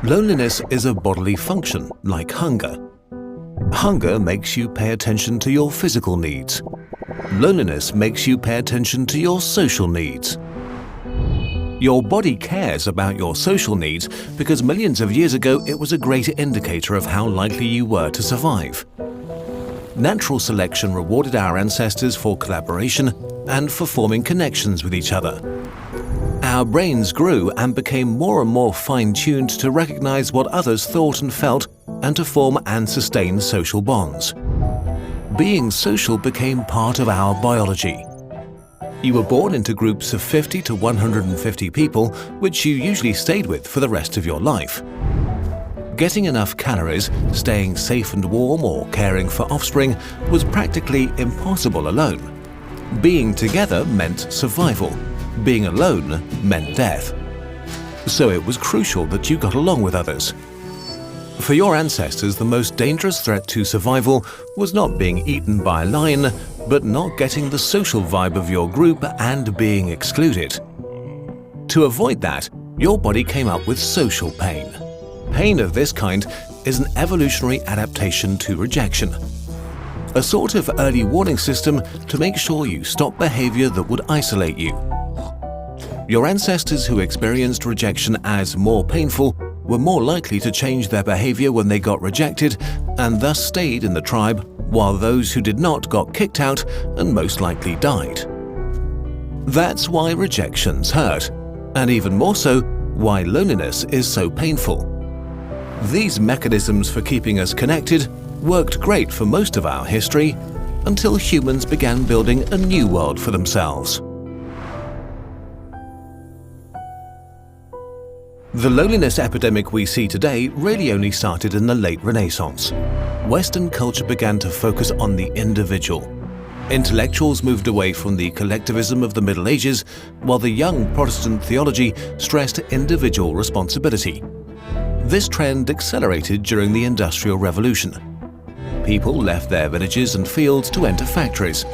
Loneliness is a bodily function, like hunger. Hunger makes you pay attention to your physical needs. Loneliness makes you pay attention to your social needs. Your body cares about your social needs because millions of years ago it was a great indicator of how likely you were to survive. Natural selection rewarded our ancestors for collaboration and for forming connections with each other. Our brains grew and became more and more fine-tuned to recognize what others thought and felt and to form and sustain social bonds. Being social became part of our biology. You were born into groups of 50 to 150 people, which you usually stayed with for the rest of your life. Getting enough calories, staying safe and warm, or caring for offspring was practically impossible alone. Being together meant survival. Being alone meant death. So it was crucial that you got along with others. For your ancestors, the most dangerous threat to survival was not being eaten by a lion, but not getting the social vibe of your group and being excluded. To avoid that, your body came up with social pain. Pain of this kind is an evolutionary adaptation to rejection. A sort of early warning system to make sure you stop behavior that would isolate you. Your ancestors who experienced rejection as more painful were more likely to change their behavior when they got rejected and thus stayed in the tribe, while those who did not got kicked out and most likely died. That's why rejections hurt, and even more so, why loneliness is so painful. These mechanisms for keeping us connected worked great for most of our history until humans began building a new world for themselves. The loneliness epidemic we see today really only started in the late Renaissance. Western culture began to focus on the individual. Intellectuals moved away from the collectivism of the Middle Ages, while the young Protestant theology stressed individual responsibility. This trend accelerated during the Industrial Revolution. People left their villages and fields to enter factories.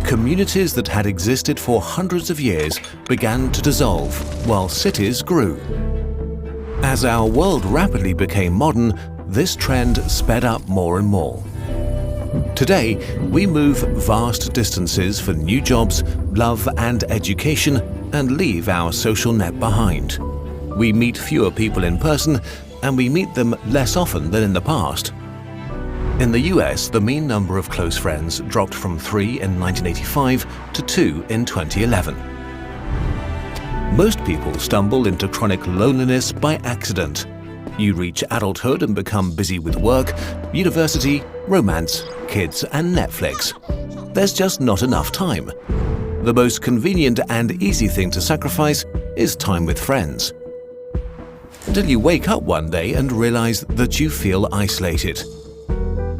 Communities that had existed for hundreds of years began to dissolve, while cities grew. As our world rapidly became modern, this trend sped up more and more. Today, we move vast distances for new jobs, love and education, and leave our social net behind. We meet fewer people in person, and we meet them less often than in the past. In the US, the mean number of close friends dropped from 3 in 1985 to 2 in 2011. Most people stumble into chronic loneliness by accident. You reach adulthood and become busy with work, university, romance, kids, and Netflix. There's just not enough time. The most convenient and easy thing to sacrifice is time with friends. Until you wake up one day and realize that you feel isolated.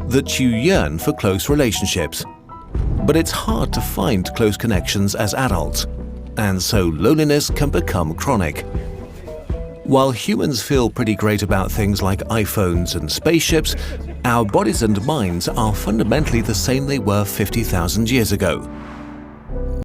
That you yearn for close relationships. But it's hard to find close connections as adults, and so loneliness can become chronic. While humans feel pretty great about things like iPhones and spaceships, our bodies and minds are fundamentally the same they were 50,000 years ago.